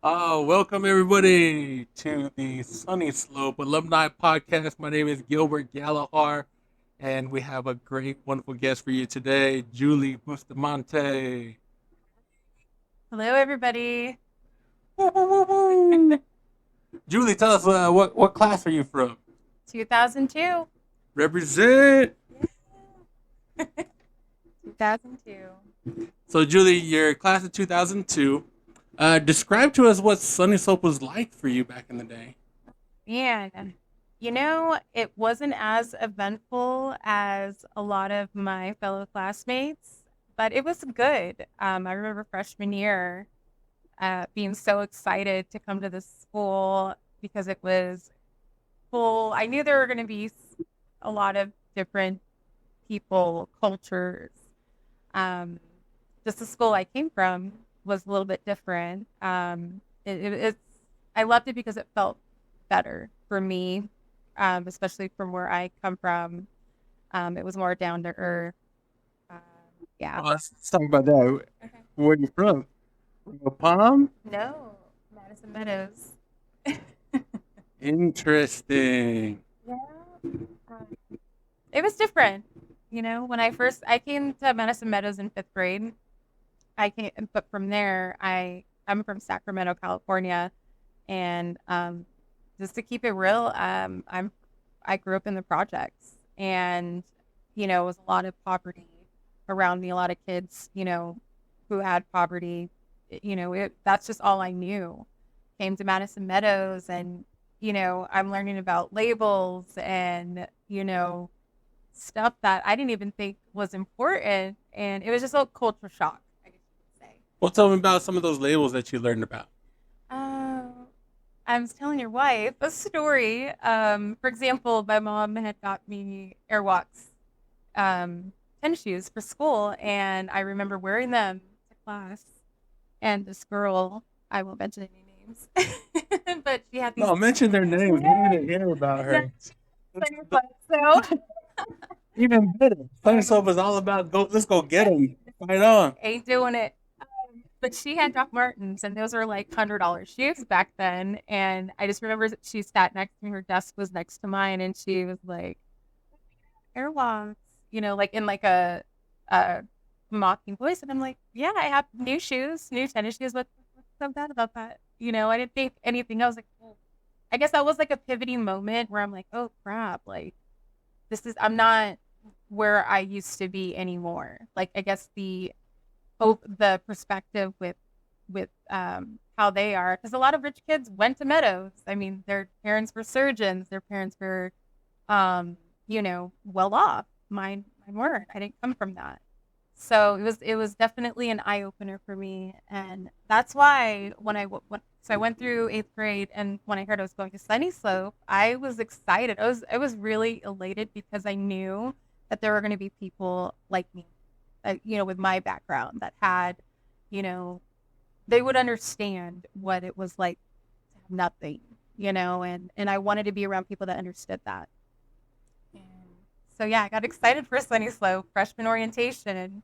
Welcome everybody to the Sunnyslope Alumni Podcast. My name is Gilbert Gallagher, and we have a great, wonderful guest for you today, Julie Bustamante. Hello, everybody. Woo, woo, woo, woo. Julie, tell us what class are you from? 2002. Represent. Yeah. 2002. So, Julie, your class of 2002. Describe to us what Sunnyslope was like for you back in the day. Man, it wasn't as eventful as a lot of my fellow classmates, but it was good. I remember freshman year being so excited to come to this school because it was full. I knew there were going to be a lot of different people, cultures. Um, just the school I came from was a little bit different. It's I loved it because it felt better for me, especially from where I come from. It was more down to earth. Um, yeah. Let's talk about that. Okay. Where are you from? Palm? No, Madison Meadows. Interesting. Yeah. Um, it was different. When I came to Madison Meadows in fifth grade, but from there, I'm from Sacramento, California, and just to keep it real, I grew up in the projects, and it was a lot of poverty around me, a lot of kids, who had poverty. That's just all I knew. Came to Madison Meadows, and I'm learning about labels and stuff that I didn't even think was important, and it was just a culture shock, I guess you could say. Well, tell me about some of those labels that you learned about. Oh, I was telling your wife a story. For example, my mom had got me Airwalks tennis shoes for school, and I remember wearing them to class. And this girl, I won't mention any names, but she had these. No, mention their names. We Yeah, need to hear about yeah, her. on your butt. So Even better. Sunny Soap is all about go. Let's go get them. Fight on. ain't doing it. But she had Doc Martens, and those were like $100 shoes back then. And I just remember that she sat next to me. Her desk was next to mine, and she was like, "Airwalks," like in like a mocking voice. And I'm like, "Yeah, I have new shoes, new tennis shoes. What's so bad about that?" I didn't think anything. I was like, oh. I guess that was like a pivoting moment where I'm like, "Oh crap! Like I'm not where I used to be anymore." Like I guess the perspective with how they are, because a lot of rich kids went to Meadows. I mean, their parents were surgeons, their parents were well off. Mine weren't. I didn't come from that. So it was definitely an eye opener for me, and that's why so I went through eighth grade, and when I heard I was going to Sunnyslope, I was excited. I was really elated because I knew that there were going to be people like me, with my background that had, you know, they would understand what it was like to have nothing, and I wanted to be around people that understood that. And so yeah, I got excited for Sunny Slope freshman orientation,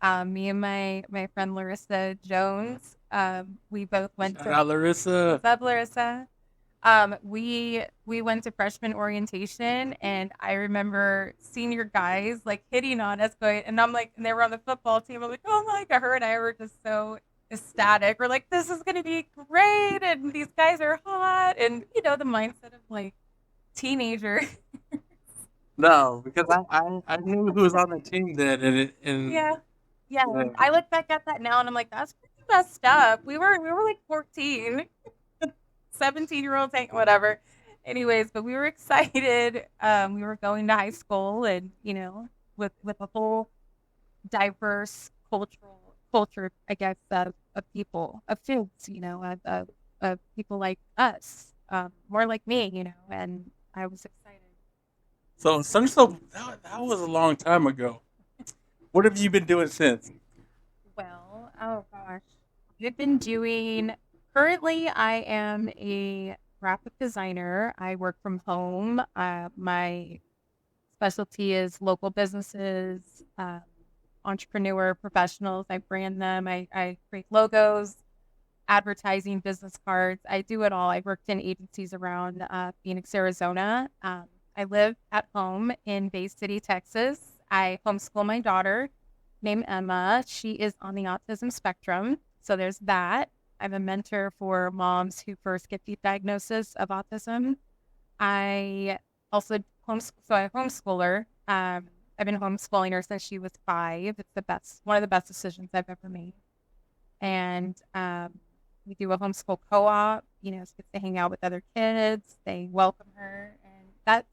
and me and my friend Larissa Jones, we both went Shout to. out Larissa. What's up, Larissa? We went to freshman orientation, and I remember senior guys like hitting on us, and I'm like, and they were on the football team. I'm like, oh my god, her and I were just so ecstatic. We're like, this is gonna be great, and these guys are hot, and the mindset of like teenager. No, because I knew who was on the team then, and Yeah, yeah. yeah. I look back at that now, and I'm like, that's pretty messed up. We were like 14, 17-year-olds, whatever. Anyways, but we were excited. We were going to high school, and with a whole diverse culture, I guess, of people, of kids, of people like us, more like me, and I was excited. So Sunny Soap that was a long time ago. What have you been doing since? Well, oh gosh, I've been doing. Currently, I am a graphic designer. I work from home. My specialty is local businesses, entrepreneur professionals. I brand them. I create logos. advertising, business cards. I do it all. I worked in agencies around Phoenix, Arizona. I live at home in Bay City, Texas. I homeschool my daughter named Emma. She is on the autism spectrum. So there's that. I'm a mentor for moms who first get the diagnosis of autism. I also I homeschool her. I've been homeschooling her since she was 5. It's one of the best decisions I've ever made. And we do a homeschool co-op. She gets to hang out with other kids. They welcome her, and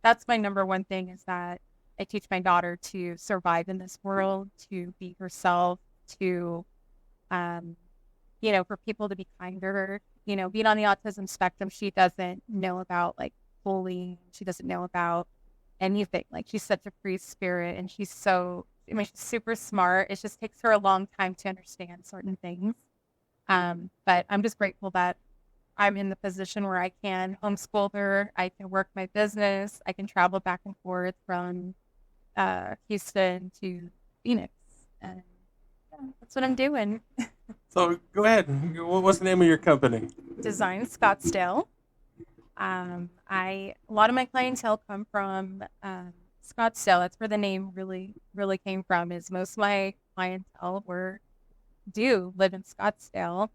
that's my number one thing, is that I teach my daughter to survive in this world, to be herself, to for people to be kinder. Being on the autism spectrum, she doesn't know about like bullying. She doesn't know about anything. Like, she's such a free spirit, and she's super smart. It just takes her a long time to understand certain things. But I'm just grateful that I'm in the position where I can homeschool her. I can work my business. I can travel back and forth from Houston to Phoenix. And that's what I'm doing. So go ahead. What's the name of your company? Design Scottsdale. A lot of my clientele come from Scottsdale. That's where the name really, really came from. Is most of my clientele live in Scottsdale.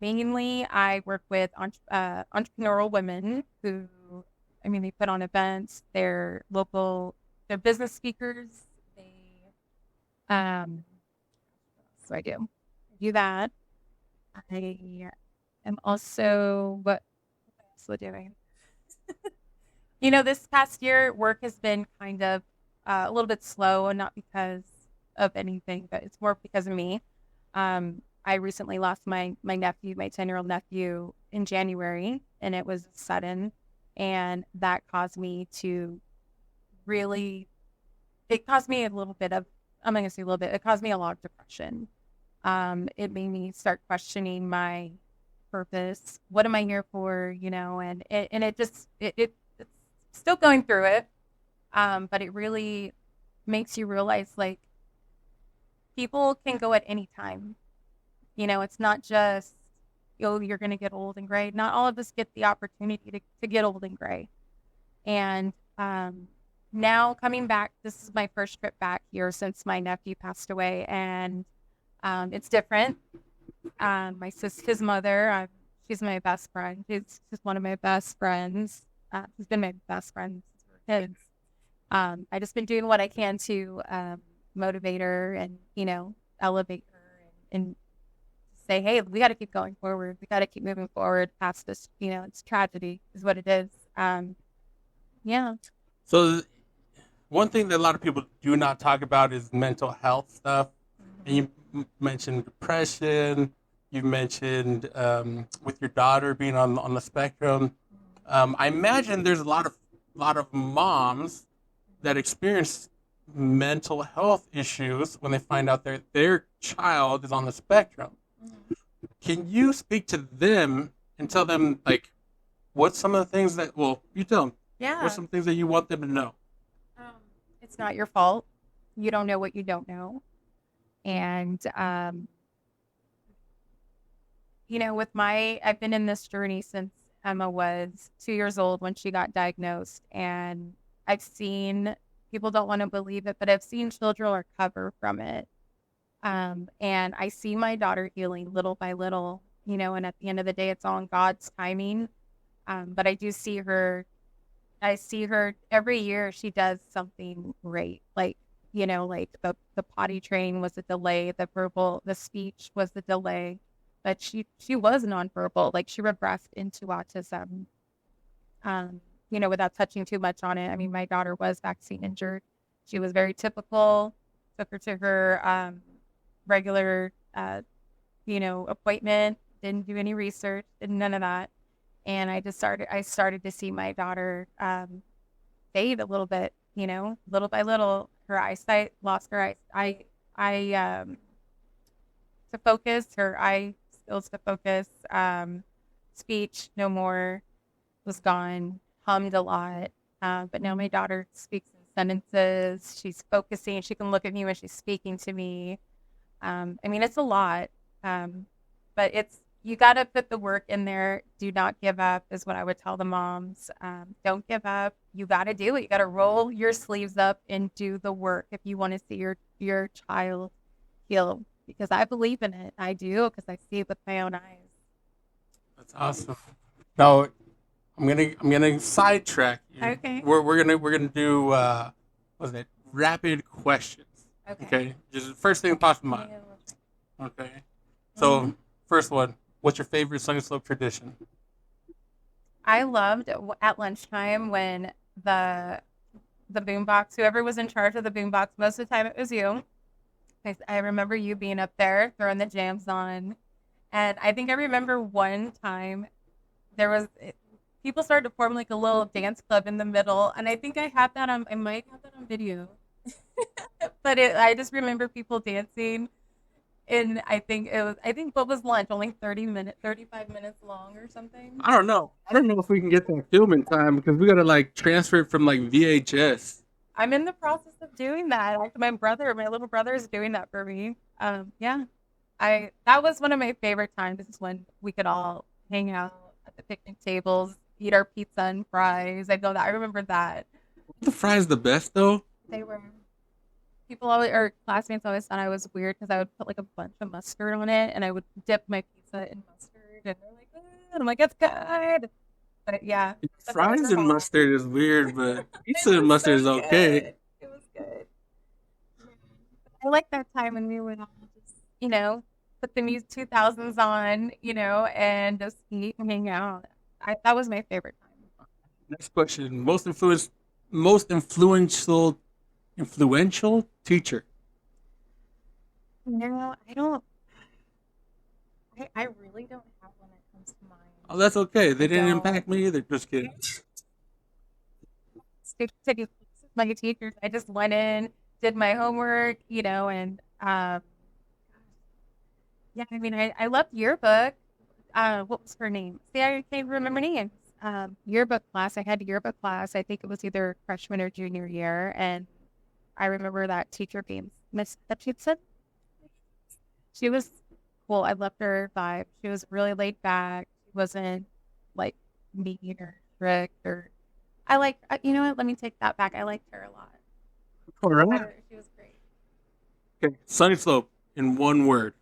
Mainly, I work with entrepreneurial women who, they put on events. They're business speakers. So I do that. I am also, what else am I doing? This past year, work has been kind of a little bit slow, and not because of anything, but it's more because of me. I recently lost my nephew, my 10-year-old nephew, in January, and it was sudden, and that caused me to it caused me a little bit of, I'm not going to say a little bit, it caused me a lot of depression. It made me start questioning my purpose. What am I here for? And it's still going through it. But it really makes you realize, like, people can go at any time. It's not just, you're going to get old and gray. Not all of us get the opportunity to get old and gray. And now coming back, this is my first trip back here since my nephew passed away, and it's different. His mother, she's my best friend. She's one of my best friends. She's been my best friend since we were kids. I just been doing what I can to motivate her and, elevate her and say, hey, we got to keep going forward. We got to keep moving forward past this, it's tragedy is what it is. Yeah. So one thing that a lot of people do not talk about is mental health stuff. And you mentioned depression. You mentioned with your daughter being on the spectrum. I imagine there's a lot of moms that experience mental health issues when they find out their child is on the spectrum. Can you speak to them and tell them, like, what's some of the things that, you tell them. Yeah. What's some things that you want them to know? It's not your fault. You don't know what you don't know. And, I've been in this journey since Emma was 2 years old when she got diagnosed. And I've seen, people don't want to believe it, but I've seen children recover from it. And I see my daughter healing little by little, and at the end of the day, it's all in God's timing. But I see her every year. She does something great. Like, like the potty train was a delay. The speech was the delay, but she was nonverbal. Like, she regressed into autism, without touching too much on it. My daughter was vaccine injured. She was very typical. Took her to her regular, appointment. Didn't do any research. Did none of that. And I started to see my daughter fade a little bit, little by little. Her eyesight, lost her to focus, her eye skills to focus, speech, no more, was gone, hummed a lot. But now my daughter speaks in sentences. She's focusing. She can look at me when she's speaking to me. It's a lot. but you got to put the work in there. Do not give up is what I would tell the moms. Don't give up. You got to do it. You got to roll your sleeves up and do the work if you want to see your child heal. Because I believe in it. I do because I see it with my own eyes. That's awesome. Now I'm gonna sidetrack you. Okay. We're gonna do what's it? Rapid questions. Okay. Okay, just the first thing that pops in mind. Okay, so first one, what's your favorite Sunny Slope tradition? I loved at lunchtime when the the boombox, whoever was in charge of the boombox, most of the time it was you. I remember you being up there throwing the jams on, and I think I remember one time there was people started to form like a little dance club in the middle, and I think I might have that on video, but I just remember people dancing. And I think what was lunch? Only 30 minutes, 35 minutes long or something. I don't know. I don't know if we can get that film in time because we gotta like transfer it from like VHS. I'm in the process of doing that. Like my little brother is doing that for me. Yeah. That was one of my favorite times is when we could all hang out at the picnic tables, eat our pizza and fries. I know that. I remember that. The fries the best though. They were people always or classmates always thought I was weird because I would put like a bunch of mustard on it and I would dip my pizza in mustard and they're like, "Ugh," and I'm like, it's good. But yeah, the fries Fries are and bomb. mustard is weird, but It pizza and was mustard so is okay. good. It was good. I like that time when we would all just, put the music 2000s on, and just eat and hang out. That was my favorite time. Next question: most influential teacher. I don't. I really don't have one that comes to mind. Oh, that's okay. I They didn't don't. impact me either. Just kidding. Stick to the my teachers. I just went in, did my homework, and yeah. I mean, I loved yearbook. What was her name? See, I can't remember names. Yearbook class. I had yearbook class. I think it was either freshman or junior year, and I remember that teacher being Miss Hutchinson. She was cool. I loved her vibe. She was really laid back. She wasn't like mean or strict or. You know what? Let me take that back. I liked her a lot. All right. She was great. Okay. Sunny Slope in one word.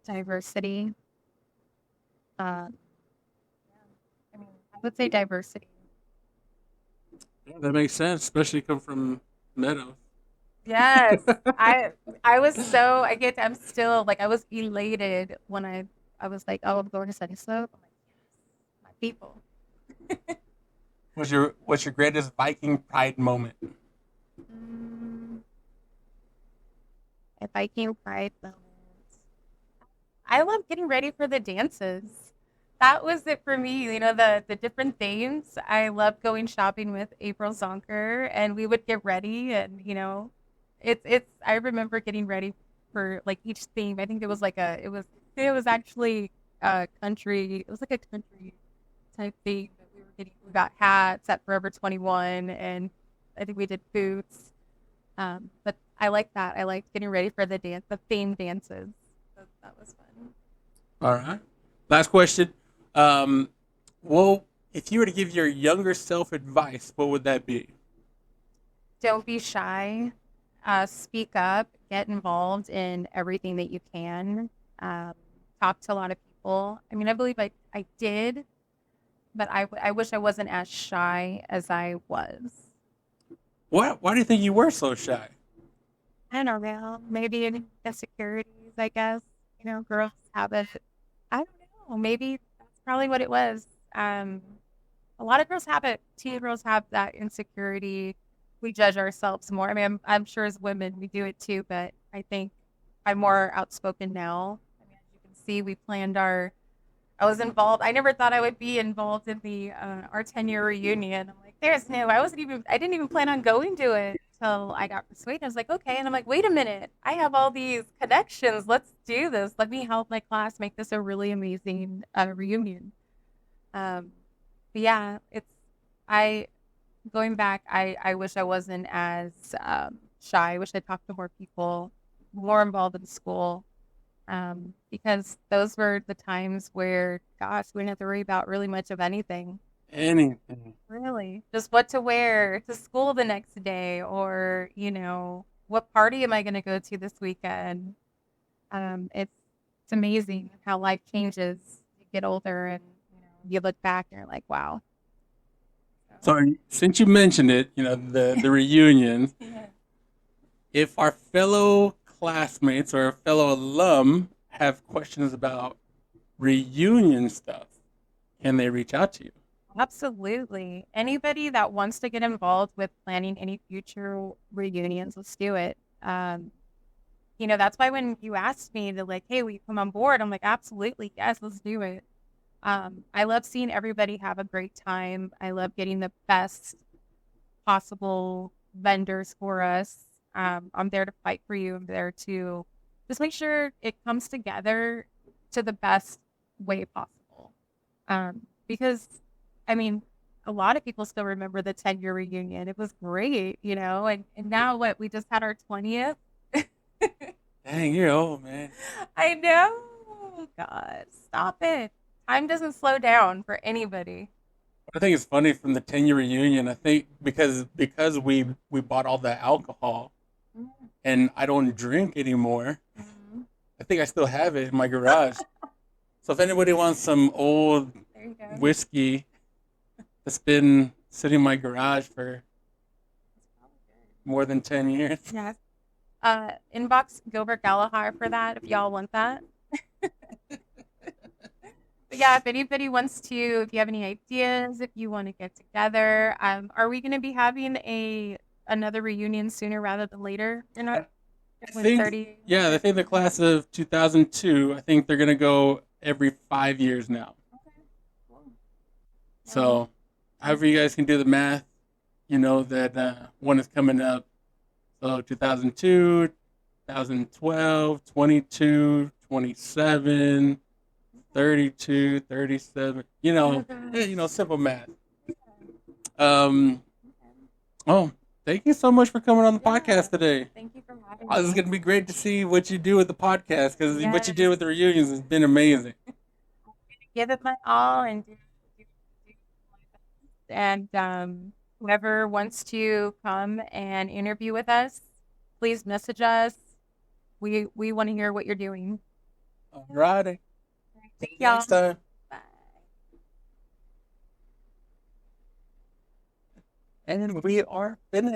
Diversity. Uh, I mean, I would say diversity. Yeah, that makes sense, especially come from Meadows. Yes, I was so I'm still like I was elated when I was like, oh, I'm going to Sunnyslope. I'm like, yes, my people. What's your greatest Viking pride moment? Mm, if I can pride moments, I love getting ready for the dances. That was it for me. The different themes. I loved going shopping with April Zonker, and we would get ready, and it's. I remember getting ready for like each theme. I think it was actually a country. It was like a country type theme that we were getting. We got hats at Forever 21, and I think we did boots. But I like that. I liked getting ready for the theme dances. That was fun. All right. Last question. Um, well, if you were to give your younger self advice, what would that be? Don't be shy. Speak up. Get involved in everything that you can. Um, Talk to a lot of people. I mean, I believe I did, but I wish I wasn't as shy as I was. Why do you think you were so shy? I don't know. Maybe insecurities, I guess. Girls have it. I don't know. Maybe that's probably what it was. Um, a lot of girls have it. Teen girls have that insecurity. We judge ourselves more. I mean, I'm sure as women we do it too, but I think I'm more outspoken now. I mean, as you can see, we planned our. I was involved. I never thought I would be involved in the our 10-year reunion. I'm like, there's no. I didn't even plan on going to it until I got persuaded. I was like, okay, and I'm like, wait a minute. I have all these connections. Let's do this. Let me help my class make this a really amazing reunion. Um, but yeah, I going back. I wish I wasn't as shy. I wish I talked to more people, more involved in school. because those were the times where, gosh, we didn't have to worry about really much of anything. Anything. Really, just what to wear to school the next day, or what party am I going to go to this weekend? It's amazing how life changes. You get older, and you look back and you're like, wow. So since you mentioned it, the reunion, Yeah. if our fellow classmates or fellow alum have questions about reunion stuff, can they reach out to you? Absolutely. Anybody that wants to get involved with planning any future reunions, let's do it. That's why when you asked me to like, hey, will you come on board? I'm like, absolutely, yes, let's do it. I love seeing everybody have a great time. I love getting the best possible vendors for us. I'm there to fight for you. I'm there to just make sure it comes together to the best way possible. Because, I mean, a lot of people still remember the 10-year reunion. It was great, and now what? We just had our 20th. Dang, you're old, man. I know. God, stop it. Time doesn't slow down for anybody. I think it's funny from the 10-year reunion. I think because we bought all the alcohol and I don't drink anymore. Mhm. I think I still have it in my garage. So if anybody wants some old There you go. whiskey that's been sitting in my garage for more than 10 years. Yes. Inbox Gilbert Galahar for that if y'all want that. But yeah, if anybody wants to, if you have any ideas, if you want to get together, are we going to be having another reunion sooner rather than later? You're not I when think, 30. yeah, I think the class of 2002, I think they're going to go every 5 years now. Okay, cool. So, however you guys can do the math, you know that one is coming up. So 2002, 2012, 22, 27, 32, 37. Simple math. Um, oh, thank you so much for coming on the podcast today. Thank you for having Oh, this is me. going to be great to see what you do with the podcast because what you did Yes. with the reunions has been amazing. Give it my all and do my best. And whoever wants to come and interview with us, please message us. We want to hear what you're doing. All righty. Thank Till next y'all. time. Bye. And we are finished.